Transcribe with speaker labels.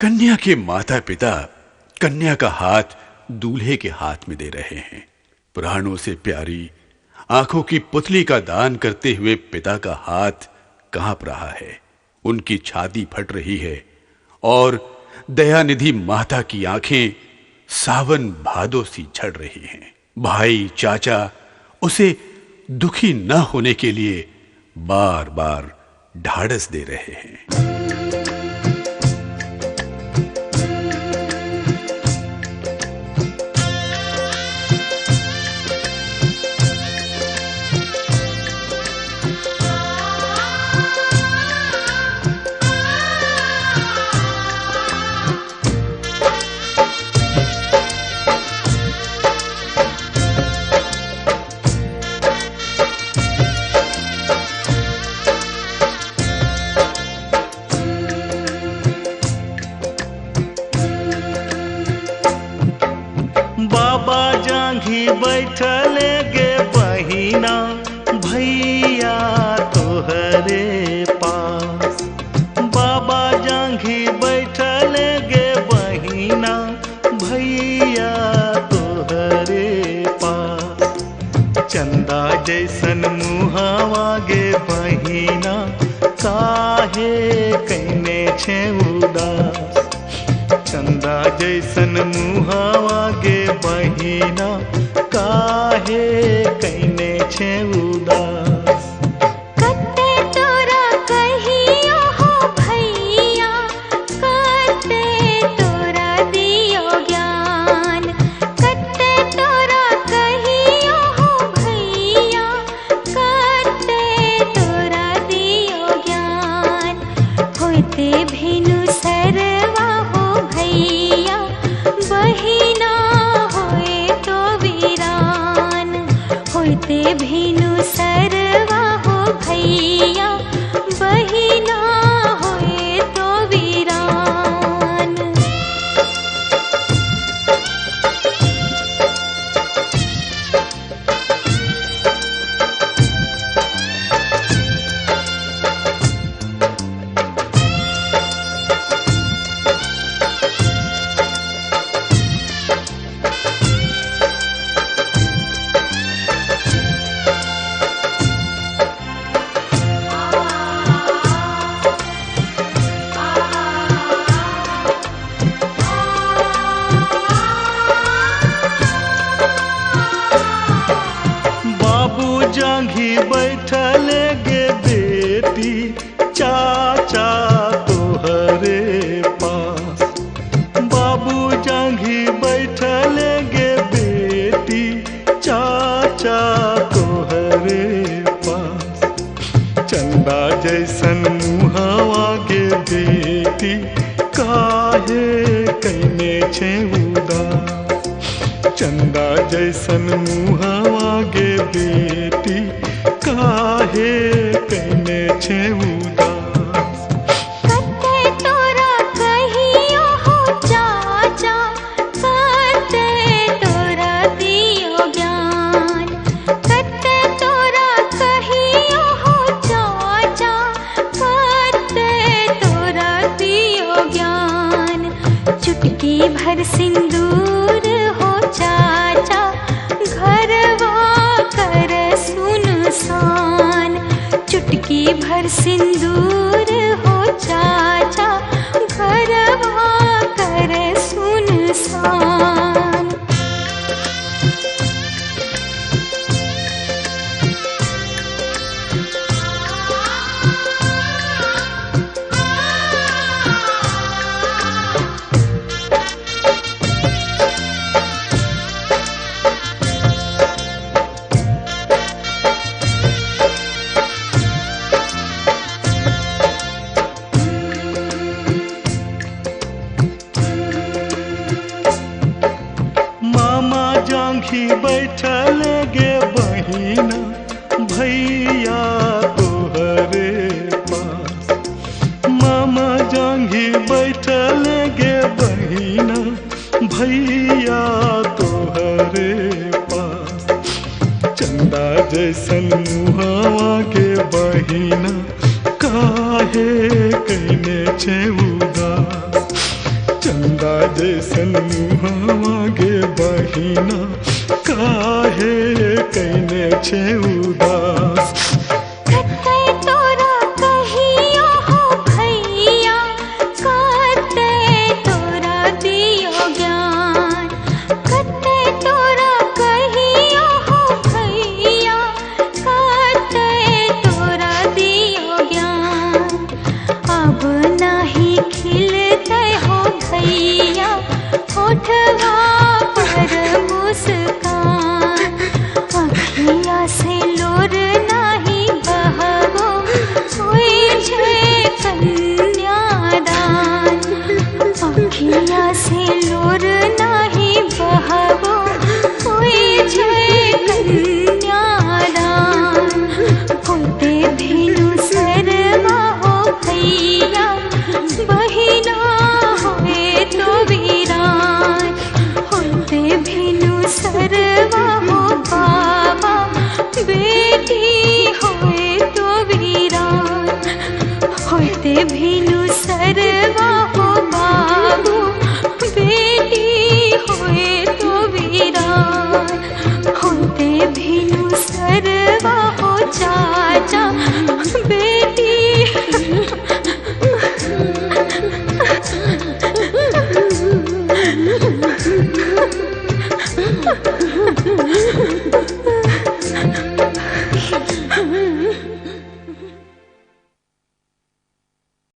Speaker 1: कन्या के माता पिता कन्या का हाथ दूल्हे के हाथ में दे रहे हैं। प्राणों से प्यारी आंखों की पुतली का दान करते हुए पिता का हाथ कांप रहा है। उनकी छाती फट रही है और दयानिधि माता की आंखें सावन भादों सी झड़ रही हैं। भाई चाचा उसे दुखी न होने के लिए बार बार ढाढ़स दे रहे हैं।
Speaker 2: बैठले गे बहिना भैया तोहरे पास। बाबा जांघी बैठले गे बहिना भैया तोहरे पास। चंदा जैसन मुहावा गे बहिना काहे कैने छे उदास। चंदा जैसन मुहावा गे बहिना काहे कैने छे उदास।
Speaker 3: कते तोरा कहियो हो भैया, कते तोरा दियो ज्ञान। कते तोरा कहियो हो भैया, कते तोरा दियो ज्ञान। होते भेनु सरवा हो भैया, बहिना होए तो वीरान। होते भेनु सरवा हो भैया, बहिना होए तो वीरान।
Speaker 2: जांघी बैठले गे बेटी चाचा तोहरे पास। बाबू जांघी बैठले गे बेटी चाचा तोहरे पास। चंदा जैसन मुहावा गे बेटी काहे कैने छे उदास। चंदा जैसन मुहावा गे बेटी काहे कैने छे उदास।
Speaker 3: कते तोरा कहियो हो चाचा, कते तोरा दियो ज्ञान। कते तोरा कहियो हो चाचा, कते तोरा दियो ज्ञान। चुटकी भर सिंदूर हो चाचा, घरवा कर सुनसान। चुटकी भर सिंदूर हो चाचा, घरवा कर सुनसान।
Speaker 2: जांघी बैठले गे बहिना भैया तोहरे पास। मामा जांघी बैठले गे बहिना भैया तोहरे पास। चंदा जैसन मुहावा गे बहिना काहे कैने छे उदास। चंदा जैसन मुहावा गे बहिना काहे कैने छे उदास।
Speaker 3: कते तोरा कहियो हो भैया कते तोरा दियो ज्ञान। कते तोरा कहियो हो भैया कते तोरा दियो ज्ञान। अब नाही खिलते हो भैया होठवा पर मुस्कान। अखिया से लोर नाही बहबो होई छे कन्यादान। अखिया से लोर नाही बहबो होई छे कन्यादान। होते भिनु सरवा हो भैया बहिना होए तो वीरान। होते भिनु सरवा हो बाबा बेटी होए तो वीरान। होते भिनु सरवा हो बाबू बेटी होए तो वीरान। होते भिनु सरवा हो चाचा बेटी